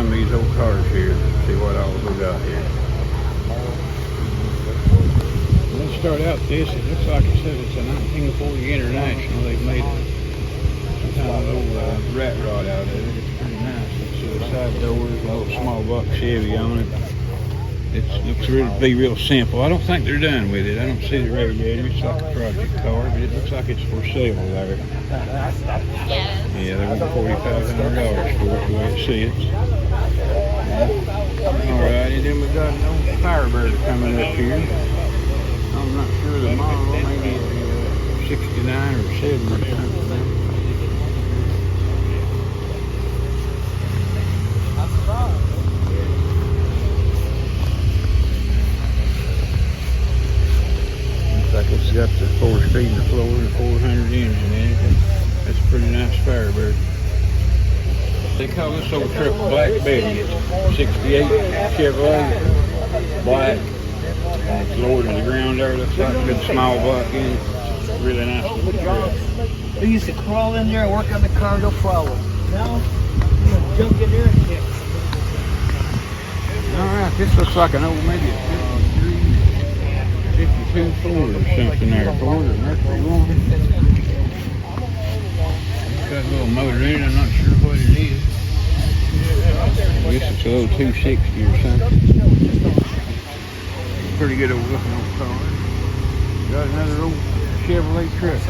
some of these old cars here. See what all we got here. Let's start out this. It looks like it says it's a 1940 International. They've made some kind of old rat rod out of it. It's pretty nice. Let's see the side doors, a little small block Chevy on it. It looks to be real simple. I don't think they're done with it. I don't see the radiator. It's like a project car, but it looks like it's for sale there. Yeah, they want $4,500 for it, the way it sits. Alrighty, then we got an old Firebird coming up here. I'm not sure the model, maybe 69 or 70 or something. Like it's got the 4-speed in the floor and a 400 engine in it. That's a pretty nice Firebird. They call this old truck Black Betty. It's 68 Chevrolet, black. It's lowered to the ground there. Looks like a good small block in it. It's a really nice little truck. They used to crawl in there and work on the car, no problem. Now, you jump in there and kick. Alright, this looks like an old, maybe a 52 Ford or something there. Ford or Mercury one. It's got a little motor in it. I'm not sure what it is. I guess it's a little 260 or something. Pretty good old looking old car. Got another old Chevrolet truck.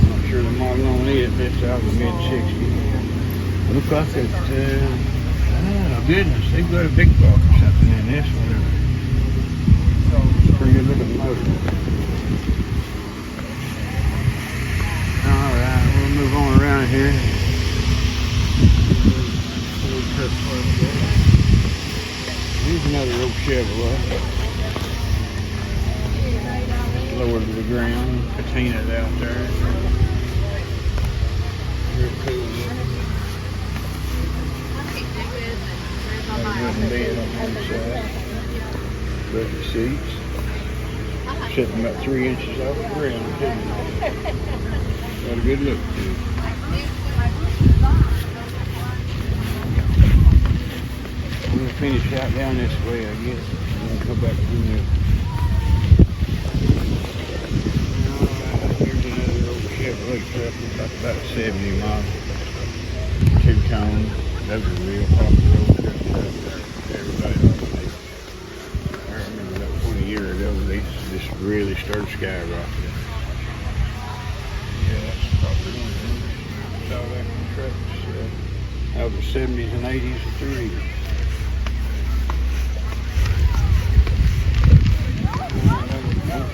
Not sure the model on it. It's out of the mid-60s. Looks like it's, oh goodness, they've got a big block or something in this one. Pretty good looking motor. Alright, we'll move on around here. Here's another old Chevrolet. It's lower to the ground. Patina's out there. Real cool. Got a wooden bed on the inside. Bucket seats. Sitting about 3 inches off the ground, too. Got a good look to it. We'll finish out down this way, I guess. We'll go back through there. Here's another old Chevrolet truck. Looks like about a 70 model. 2-tone. Those are real popular old trucks. Everybody likes them. I remember about 20 years ago, they just really started skyrocketing. Yeah, that's probably one of them. Saw that from trucks out of the 70s and 80s and 30s.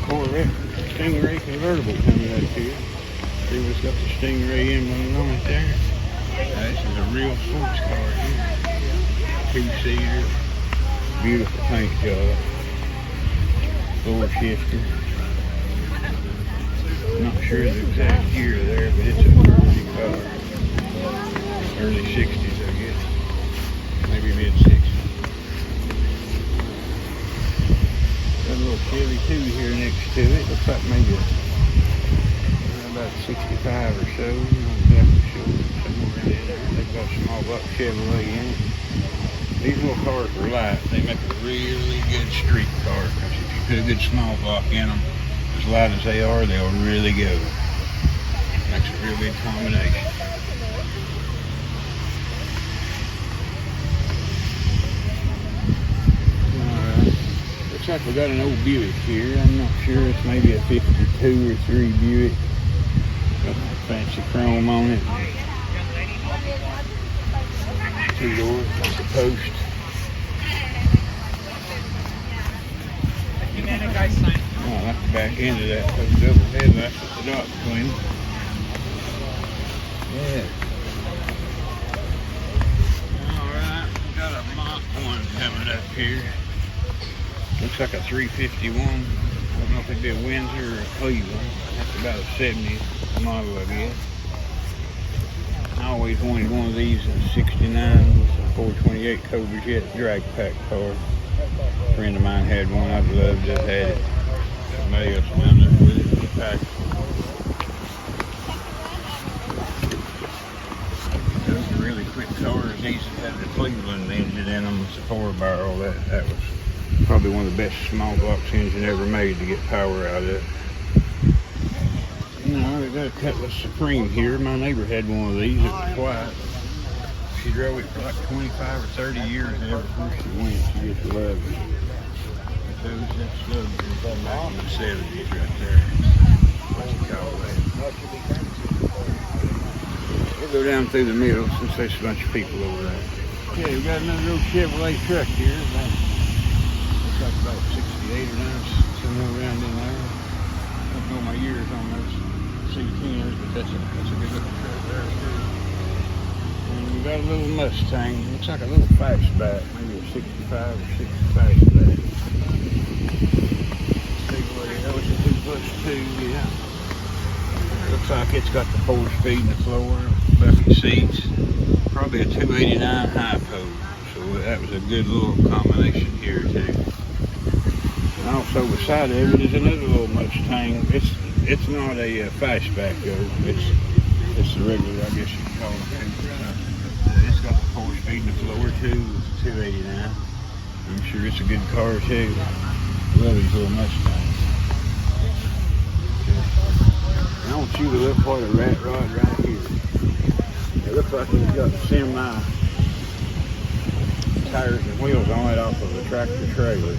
Corvette Stingray convertible coming up here. See what's got the Stingray emblem on it there. This is a real sports car here. 2-seater. Beautiful paint job. Floor shifter. Not sure the exact year there, but it's a pretty car. Early 60s, I guess. Maybe mid-60s. Got a little Chevy 2 here next to it. Looks like maybe about 65 or so. I'm not exactly sure. Somewhere in there. They've got a small block Chevrolet in it. These little cars are light. They make a really good street car. Because if you put a good small block in them, as light as they are, they'll really go. Makes a real good combination. Alright. Looks like we got an old Buick here. I'm not sure. It's maybe a 52 or 3 Buick. Got fancy chrome on it. 2 doors, that's a post. Oh, I like the back end of that. Those double headlights with the dot between them. Yeah. Alright, we got a Mach 1 coming up here. Looks like a 351. I don't know if it'd be a Windsor or a Cleveland. That's about a 70 model, I guess. I always wanted one of these in 69 with a 428 Cobra Jet drag pack car. A friend of mine had one. I'd loved to have had it. Somebody else wound up with it in the pack. Those are really quick cars Cleveland engine in them. It's a 4-barrel. That was probably one of the best small box engine ever made to get power out of it. You know, they got a Cutlass Supreme here. My neighbor had one of these. It was white. She drove it for like 25 or 30 years, and everywhere she went, she just loved it. But that's back in the 70s right there. What you call that? We'll go down through the middle since there's a bunch of people over there. Okay, we got another old Chevrolet truck here. Looks like about 68 or 9, somewhere around in there. I don't know my years on those C10s, but that's a good looking truck there too. And we got a little Mustang. Looks like a little fastback, maybe a 65 or 60 fastback. Oh, it's a 2+2, yeah. Looks like it's got the 4-speed in the floor, bucket seats, probably a 289 Hypo. So that was a good little combination here too. And also beside of it is another little Mustang. It's not a fastback though. It's the regular, I guess you could call it. It's got the 4-speed in the floor too. It's 289. I'm sure it's a good car too. Love these little Mustangs. I want you to look for the rat rod right here. It looks like it's got semi tires and wheels on it off of a tractor trailer.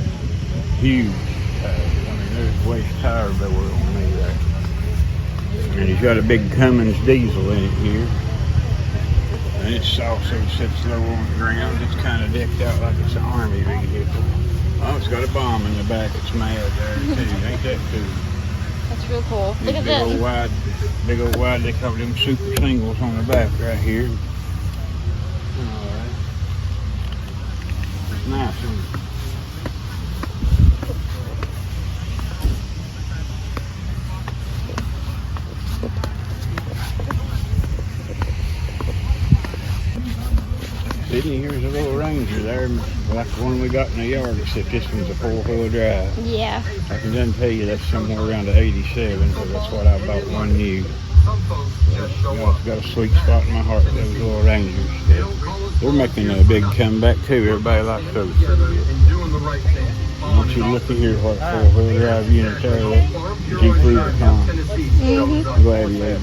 Huge tires. I mean, there's waste tire bore on me there. And he's got a big Cummins diesel in it here. And it's also sits low on the ground. It's kind of decked out like it's an army vehicle. Oh, it's got a bomb in the back. It's mad there too. Ain't that cool? That's real cool. Look at big this. Big old wide, they call them super singles on the back right here. Alright. It's nice, isn't it? Sydney, here's a little Ranger there, like the one we got in the yard, except this one's a 4-wheel drive. Yeah. I can then tell you that's somewhere around the 87, because that's what I bought one new. It's got a sweet spot in my heart, those little Rangers. They're making a big comeback too. Everybody likes those. I want you to look at here what 4-wheel drive units are. Jeep Riverfront. Gladiator.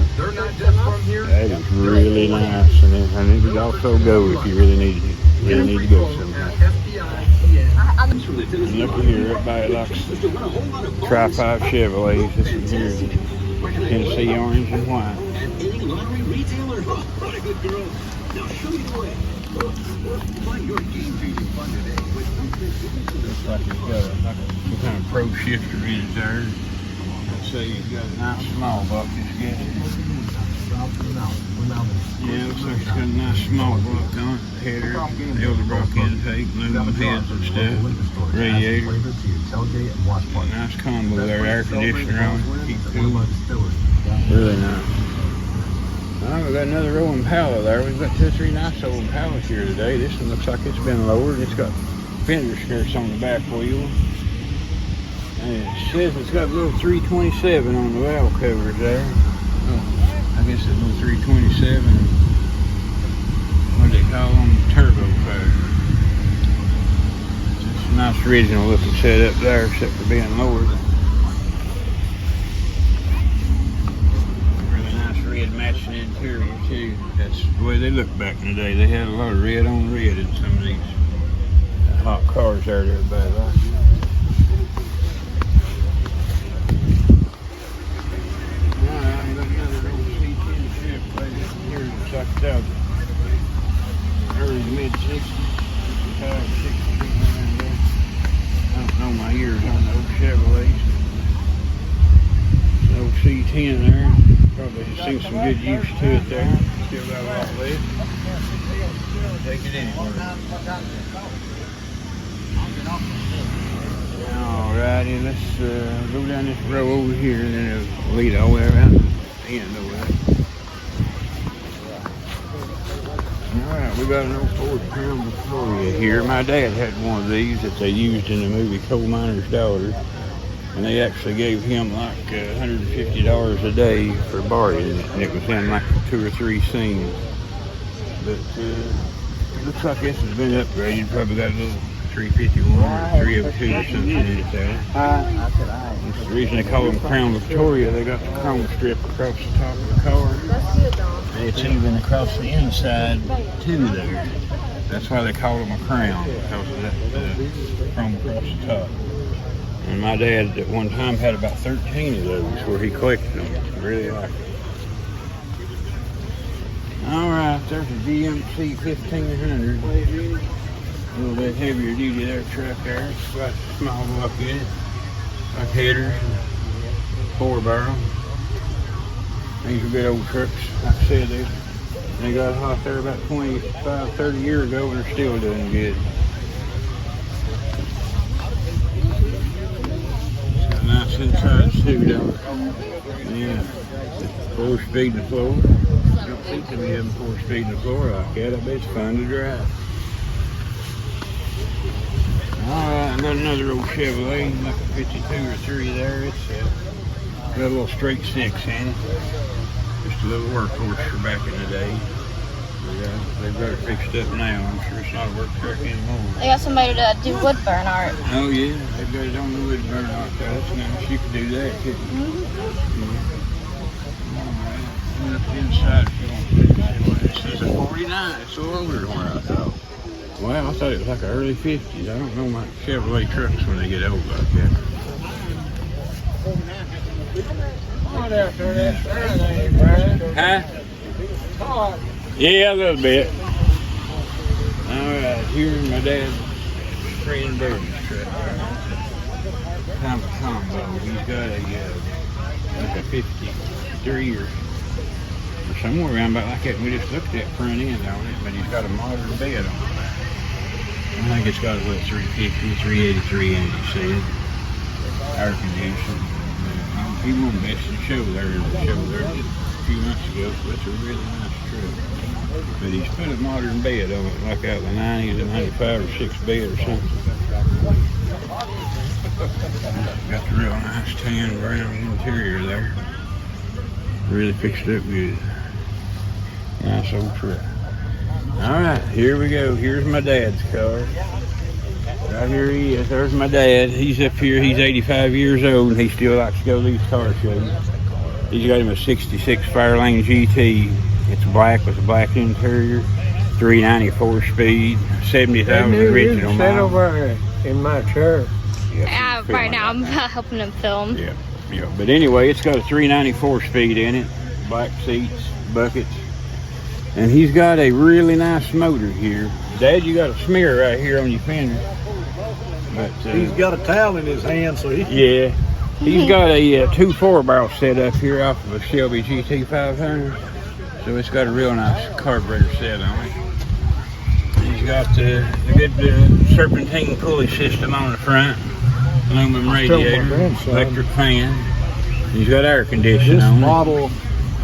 That is really nice, and it would also go if you really need to go somewhere. And look at here, everybody likes Tri-5 Chevrolets. This one here is Tennessee orange and white. Any lottery retailer? Oh, what a good girl. Now show me the way. Find your game-changing fun today with Looks like it's got some kind of pro shifter in it there. Let's say you've got a nice small block it's getting. Yeah, looks like it's got a nice small block on it. Header, Elderbrock intake, aluminum heads and stuff. Radiator. Nice combo there, air conditioner on it. Keep cool. Really nice. Well, we've got another row Impala there. We've got 2 or 3 nice old Impalas here today. This one looks like it's been lowered. It's got fender skirts on the back wheel. And it says it's got a little 327 on the valve covers there. Oh, I guess it's a little 327. What do they call them? Turbo covers. It's a nice original looking setup there, except for being lowered. Matching interior too. That's the way they looked back in the day. They had a lot of red on red in some of these hot cars there that everybody likes. Alright, we got another old C10 Chevrolet here. Looks like it's out early to mid 60s. 55, 60, around there. I don't know my years on the old Chevrolets. The old C10 there. Probably seen some good use to it there. Still got a lot left. Take it anywhere. Alrighty, let's go down this row over here and then it'll lead all the way around the end over there. Alright, we got an old Ford Crown Victoria here. My dad had one of these that they used in the movie Coal Miner's Daughter. And they actually gave him like $150 a day for borrowing it. And it was in like 2 or 3 scenes. But Looks like this has been upgraded. Probably got a little 351 or 302 or something in it there. I said, That's the reason they call them Crown Victoria. They got the chrome strip across the top of the car. That's good, Dom. And it's even across the inside too there. That's why they call them a crown, because of that chrome across the top. And my dad at one time had about 13 of those where he collected them. Really like it. All right, there's a GMC 1500. A little bit heavier duty there truck there. It's got a small block in it. Like headers, 4-barrel. These are good old trucks. Like I said, they got hot there about 25, 30 years ago and they're still doing good. It's got nice insides too, don't it? Yeah. 4-speed in the floor. Don't see too many of them 4-speed in the floor like that. I bet it's fun to drive. Alright, I got another old Chevrolet, like a 52 or 3 there. It's got a little straight 6 in it. Just a little workhorse for back in the day. They've got it fixed up now. I'm sure it's not a work truck anymore. They got somebody to do wood burn art. Oh yeah, they've got it on the wood burn art. That's nice. You could do that, couldn't you? Alright, up inside if you want to. It says a 49. It's a little older than where I thought. Well, I thought it was like the early 50s. I don't know my Chevrolet trucks when they get old like that. Huh? Yeah, a little bit. Alright, here's my dad's friend Birdie's truck. Kind of a combo. He's got like a 53 or somewhere around about like that. We just looked at front end on it, but he's got a modern bed on it. I think it's got a little 350, 383 in it, you see it. Air conditioning. He won best in show there just a few months ago, so it's a really nice truck. But he's put a modern bed on it, like out in the 90s, a 95 or 6 bed or something. Got the real nice tan brown interior there. Really fixed up good. Nice old truck. Alright, here we go. Here's my dad's car. Right here he is. There's my dad. He's up here. He's 85 years old and he still likes to go to these car shows. He's got him a 66 Fairlane GT. It's black with a black interior. 394 speed. 70,000 original miles. over in my chair. Yeah, right now I'm helping him film. Yeah. But anyway, it's got a 394 speed in it. Black seats, buckets. And he's got a really nice motor here. Dad, you got a smear right here on your fender. But He's got a towel in his hand, so he... yeah. He's got a 2 4-barrel set up here off of a Shelby GT 500. So it's got a real nice carburetor set on it. He's got the good serpentine pulley system on the front. Aluminum radiator, electric fan. He's got air conditioning on it. model...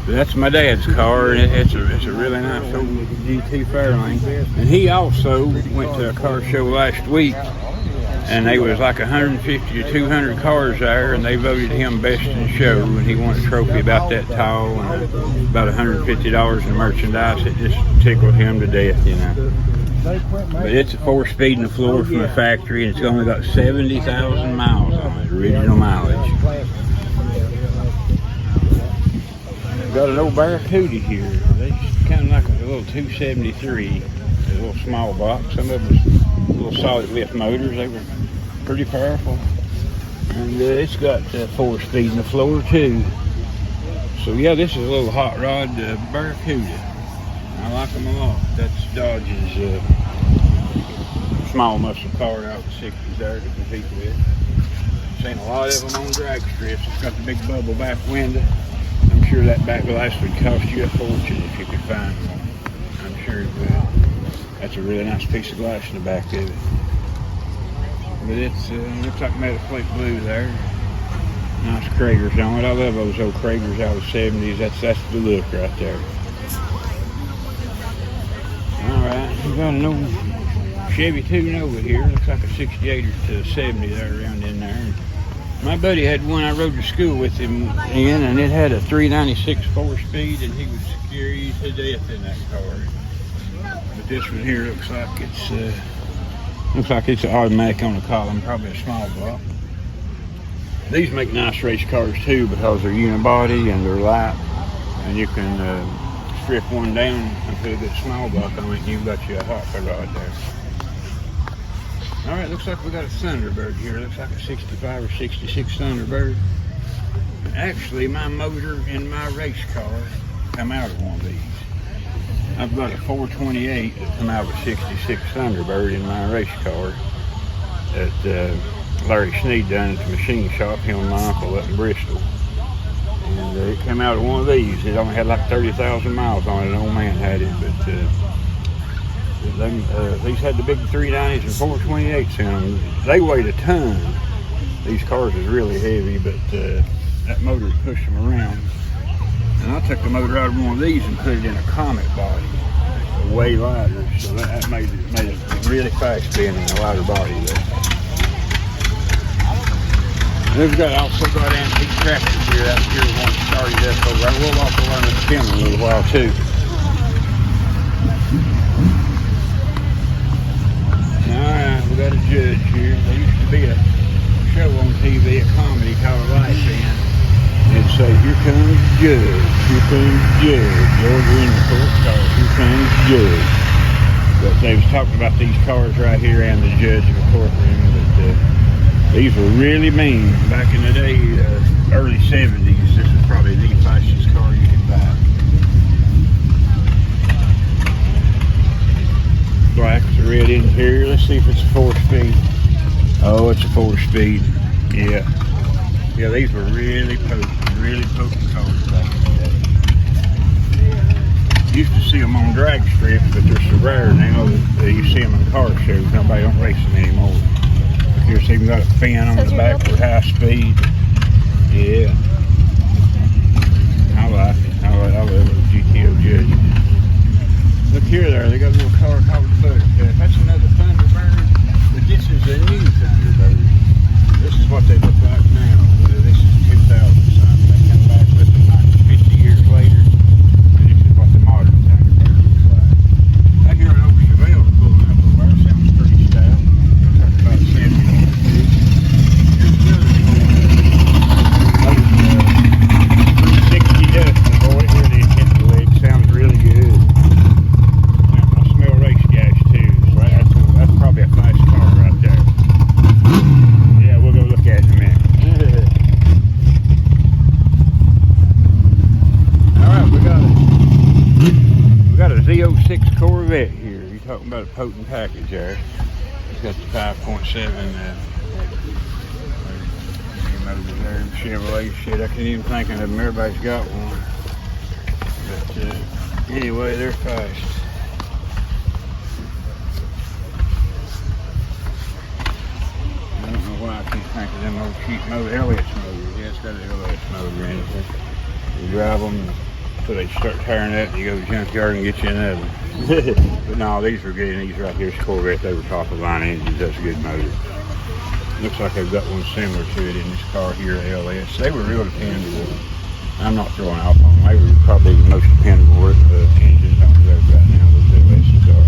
That's my dad's car, and it's a really nice old GT Fairlane. And he also went to a car show last week, and there was like 150 to 200 cars there, and they voted him best in show, and he won a trophy about that tall, and about $150 in merchandise. It just tickled him to death, you know. But it's a 4-speed in the floor from the factory, and it's only got 70,000 miles on it, original mileage. Got an old Barracuda here. They kind of like a little 273, a little small box. Some of them little solid lift motors. They were pretty powerful. And it's got 4-speed in the floor too. So yeah, this is a little hot rod Barracuda. I like them a lot. That's Dodge's small muscle car out of the 60s there to compete with. Seen a lot of them on drag strips. It's got the big bubble back window. I'm sure that back glass would cost you a fortune if you could find one. I'm sure it would. That's a really nice piece of glass in the back of it. But it's looks like metal plate blue there. Nice Kragers on it. I love those old Kragers out of the 70s. That's the look right there. Alright, we got an old Chevy 2 Nova here. Looks like a 68 to 70 there around in there. My buddy had one I rode to school with him in, and it had a 396 4-speed, and he was scared to death in that car. But this one here looks like it's automatic on the column, probably a small block. These make nice race cars too because they're unibody and they're light, and you can strip one down and put a good small block on it, and you've got you a hot rod there. All right, looks like we got a Thunderbird here. Looks like a 65 or 66 Thunderbird. Actually, my motor in my race car come out of one of these. I've got a 428 that come out of a 66 Thunderbird in my race car that Larry Sneed done at the machine shop, him and my uncle up in Bristol. And it came out of one of these. It only had like 30,000 miles on it. An old man had it, but these had the big 390s and 428s in them. They weighed a ton. These cars is really heavy, but that motor pushed them around. And I took the motor out of one of these and put it in a Comet body, way lighter. So that made it really fast spinning, a lighter body there. We've also got antique tractors here out here. One started up over there. We'll also learn to spin a little while too. Alright, we got a judge here. There used to be a show on TV, a comedy called Life In. It'd say, "Here comes the judge, here comes the judge." Order in the court car, "Here comes the judge." But they was talking about these cars right here and the judge in the courtroom. But these were really mean back in the day, early 70s. This was probably the fastest car you could buy. Black with the red interior. Let's see if it's a 4-speed. Oh, it's a 4-speed. Yeah. Yeah, these were really potent cars back in the day. Used to see them on drag strips, but they're so rare now that you see them in car shows. Nobody don't race them anymore. Here's even got a fin on the back for high speed. Yeah. I like it. I love those GTO Judges. Look here there, they got a little car called the Buttercup. That's another Thunderbird, but this is a new Thunderbird. This is what they look like now. This is 2000 something. They come back with them like 50 years later. And this is what the modern Thunderbird looks like. I hear an old Chevelle pulling up over there. Sounds pretty stout. Talk about 70. Z06 Corvette here. You're talking about a potent package there. It's got the 5.7 motor there, Chevrolet shit. I can't even think of them. Everybody's got one. But anyway, they're fast. I don't know why I can't think of them old cheap motor. Elliot's motor. Yeah, it's got an Elliot's motor in it. You drive them until they start tearing up, and you go to the junkyard and get you another. But no, these were good. These right here's Corvette. They were top of line engines. That's a good motor. Looks like they've got one similar to it in this car here, LS. They were real dependable. I'm not throwing off on them. They were probably the most dependable engines on the road right now. Those LS's are.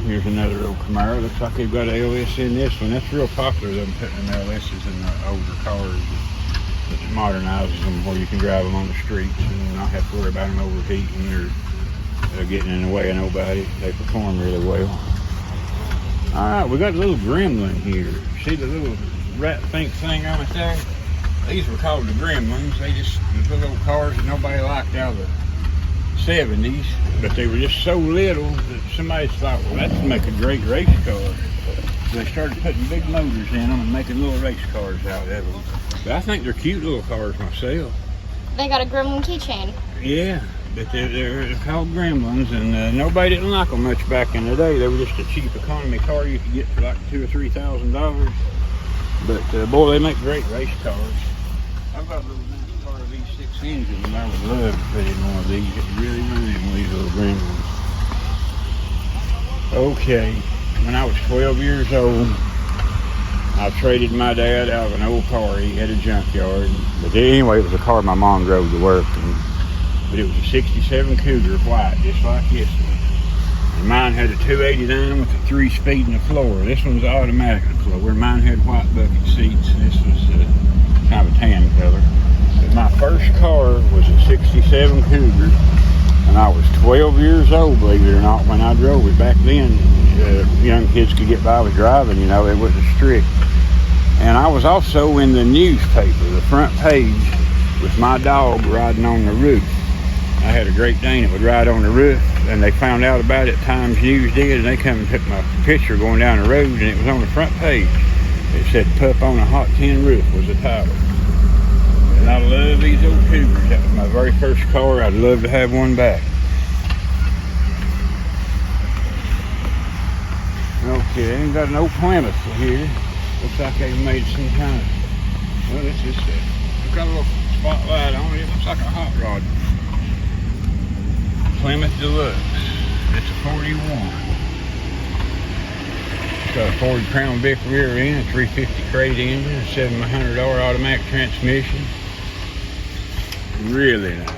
Here's another old Camaro. Looks like they've got an LS in this one. That's real popular, them putting them LS's in the older cars. It modernizes them where you can drive them on the streets and not have to worry about them overheating or getting in the way of nobody. They perform really well. Alright, we got a little Gremlin here. See the little rat pink thing on it there? These were called the Gremlins. They just were little cars that nobody liked out of the 70s, but they were just so little that somebody thought, well, that'd make a great race car. So they started putting big motors in them and making little race cars out of them. But I think they're cute little cars myself. They got a Gremlin keychain. Yeah, but they're called Gremlins, and nobody didn't like them much back in the day. They were just a cheap economy car you could get for like $2,000 or $3,000. But boy, they make great race cars. I've got a little NASCAR V6 engine, and I would love to put in one of these. It really runs one of these little Gremlins. Okay, when I was 12 years old, I traded my dad out of an old car. He had a junkyard. But anyway, it was a car my mom drove to work. But it was a 67 Cougar, white, just like this one. And mine had a 289 with a 3-speed in the floor. This one's automatic in the floor. Mine had white bucket seats, and this was kind of a tan color. But my first car was a 67 Cougar, and I was 12 years old, believe it or not, when I drove it. Back then, young kids could get by with driving, you know, it wasn't strict. And I was also in the newspaper, the front page, with my dog riding on the roof. I had a Great Dane that would ride on the roof, and they found out about it, Times News did, and they come and took my picture going down the road, and it was on the front page. It said, "Pup on a hot tin roof" was the title. And I love these old Cougars. That was my very first car. I'd love to have one back. Okay, ain't got an old Plymouth here. Looks like they've made some kind of, well, it's just got a little spotlight on it. It looks like a hot rod. Plymouth Deluxe. It's a 41. It's got a Ford Crown Vic rear end, a 350 crate engine, a $700 automatic transmission. Really nice.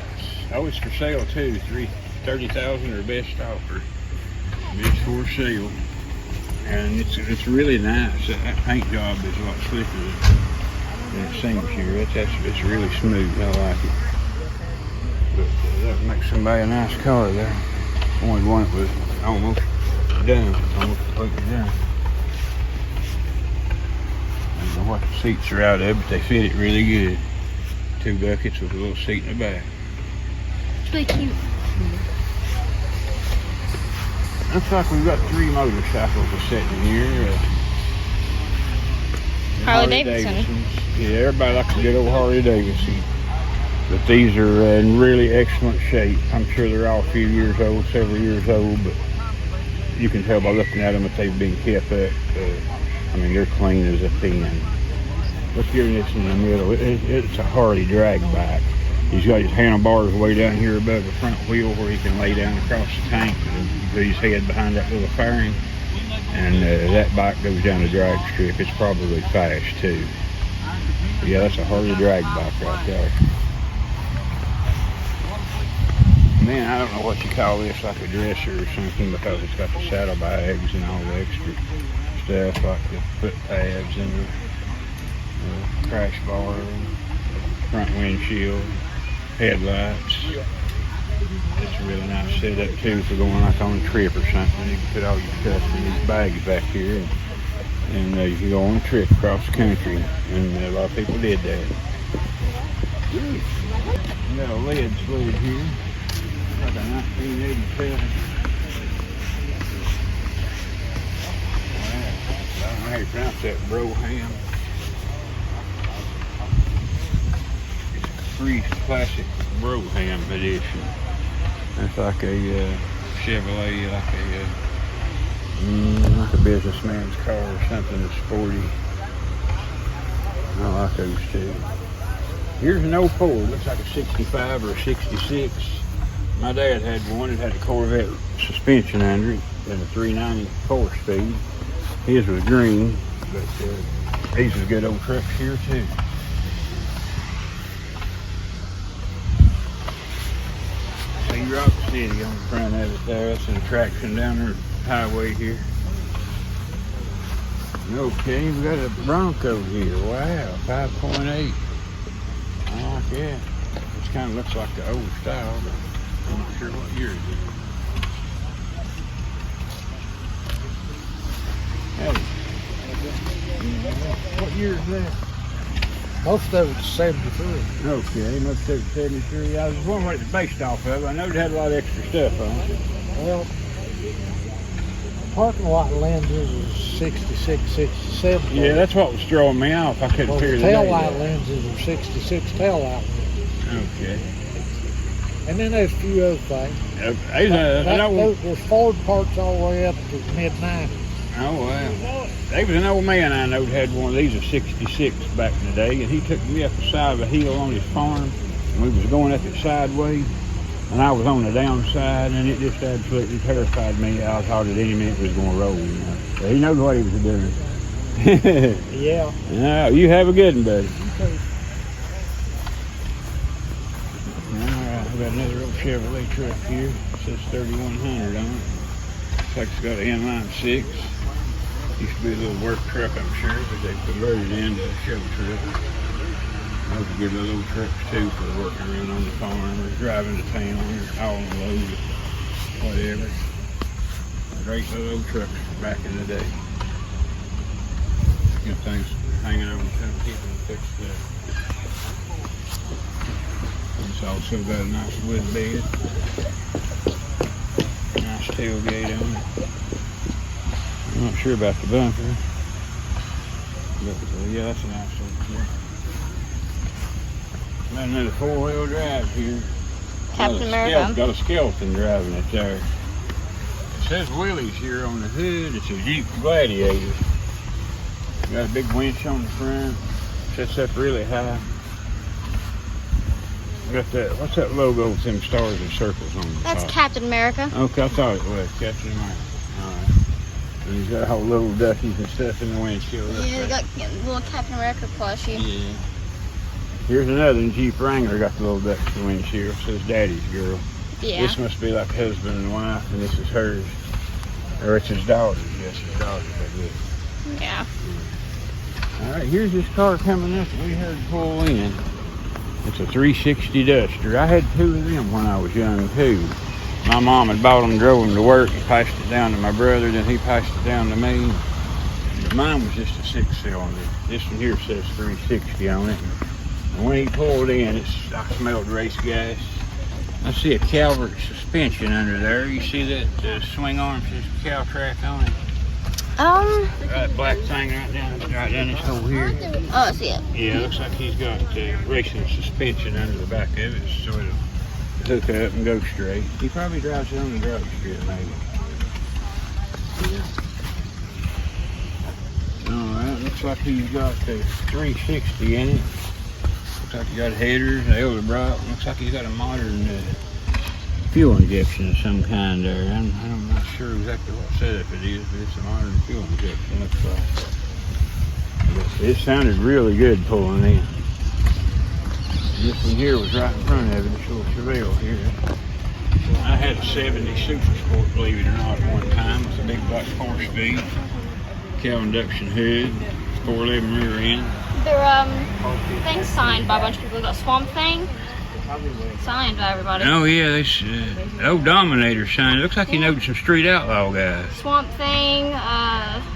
Oh, it's for sale too. $30,000 or best offer. It's for sale. And it's really nice. That paint job is a lot slicker than it seems here. It's really smooth. I like it. But that would make somebody a nice car there. Only one that was almost done. Almost completely done. I don't know what the seats are out of, but they fit it really good. 2 buckets with a little seat in the back. It's really cute. Looks like we've got 3 motorcycles sitting here. Harley Davidson. Yeah, everybody likes a good old Harley Davidson. But these are in really excellent shape. I'm sure they're all a few years old, several years old, but you can tell by looking at them that they've been kept up. I mean, they're clean as a pin. Look here, this in the middle. It's a Harley drag bike. He's got his handlebars way down here above the front wheel where he can lay down across the tank and put his head behind that little fairing. And that bike goes down the drag strip. It's probably fast too. But yeah, that's a Harley drag bike right there. Man, I don't know what you call this, like a dresser or something, because it's got the saddlebags and all the extra stuff like the foot pads and the crash bar, front windshield, headlights. It's a really nice setup too for going like on a trip or something. You can put all your stuff in these bags back here and you can go on a trip across the country, and a lot of people did that. You got a lead sled here. Like a 1987. Wow. I don't know how you pronounce that, Broham. It's a Capri Classic Broham edition. That's like a Chevrolet, like a businessman's car or something that's sporty. I like those too. Here's an 04. Looks like a 65 or a 66. My dad had one. It had a Corvette suspension under it and a 390 4-speed. His was green, but these are good old trucks here too. See Rock City on the front of it there. That's an attraction down the highway here. Okay, we got a Bronco here. Wow, 5.8. I like that. It kind of looks like the old style, but I'm not sure what year it is. Hey, what year is that? Most of it's 73. Okay, most of it's 73. I was wondering what it's based off of. I know it had a lot of extra stuff on it. Well, parking lot lenses is 66, 67. Yeah, that's what was throwing me off. I couldn't figure that out. Tail light lenses are 66 tail light lenses. Okay. And then there's a few other things. There's Ford parts all the way up to mid-90s. Oh, wow. There was an old man I know had one of these, a 66 back in the day, and he took me up the side of a hill on his farm, and we was going up it sideways, and I was on the downside, and it just absolutely terrified me. I thought at any minute it was going to roll, you know. So he knows what he was doing. Yeah. No, you have a good one, buddy. Okay. Alright, I've got another old Chevrolet truck here. It says 3100 on it. Looks like it's got an inline 6. Used to be a little work truck, I'm sure, but they converted it into a show truck. Those are good little trucks too for working around on the farm or driving to town or hauling a load or whatever. Great little old trucks back in the day. Got things hanging over trying to keep them fixed up. It's also got a nice wood bed. Nice tailgate on it. I'm not sure about the bumper. But yeah, that's a nice little truck. Got another 4-wheel drive here. Captain America. Got a skeleton driving it there. It says Willys here on the hood. It's a Jeep Gladiator. Got a big winch on the front. Sets up really high. Got that. What's that logo with them stars and circles on the That's top? Captain America. Okay, I thought it was Captain America. All right. And he's got all little duckies and stuff in the windshield. Yeah, they got little Captain America plushie. Yeah. Here's another Jeep Wrangler. Got the little ducks in the windshield. It says Daddy's Girl. Yeah. This must be like husband and wife, and this is hers. Or it's his daughter's. Yes, his daughter's, I guess. Yeah. All right, here's this car coming up that we heard pull in. It's a 360 Duster. I had 2 of them when I was young, too. My mom had bought them, drove them to work, and passed it down to my brother, then he passed it down to me. Mine was just a 6-cylinder. This one here says 360 on it. And when he pulled in, I smelled race gas. I see a Calvert suspension under there. You see that swing arm says cow track on it? That black thing right down this hole here. Oh, I see it. Yeah, looks like he's got racing suspension under the back of it, so it'll hook up and go straight. He probably drives it on the drug strip, maybe. Alright, looks like he's got the 360 in it. Looks like he got headers, Elderbrock. Looks like he's got a modern fuel injection of some kind there. I'm not sure exactly what setup it is, but it's a modern fuel injection, looks like. It sounded really good pulling in. This one here was right in front of it, this little Chevelle here. I had a 70 Super Sport, believe it or not, at one time. It's a big black 4-speed, cow induction hood, 411 rear end. They're things signed by a bunch of people. Got Swamp Thing signed by everybody. Oh yeah, this old Dominator signed. It looks like he knows some Street Outlaw guys. Swamp Thing.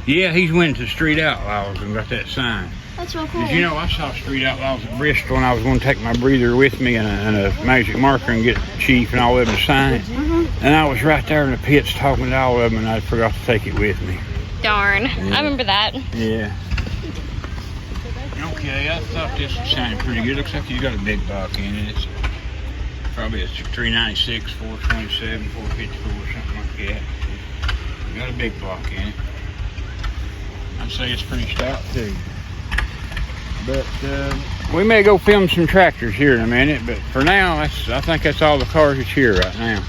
Yeah, he's went to Street Outlaws and got that signed. That's real cool. Did you know I saw Street Outlaws at Bristol and I was going to take my breather with me and a magic marker and get Chief and all of them to sign? And I was right there in the pits talking to all of them and I forgot to take it with me. Darn. Yeah. I remember that. Yeah. Okay, I thought this sounded pretty good. Looks like he's got a big block in it. It's probably a 396, 427, 454, something like that. Got a big block in it. I'd say it's pretty stout too. But we may go film some tractors here in a minute, but for now, I think that's all the cars that's here right now.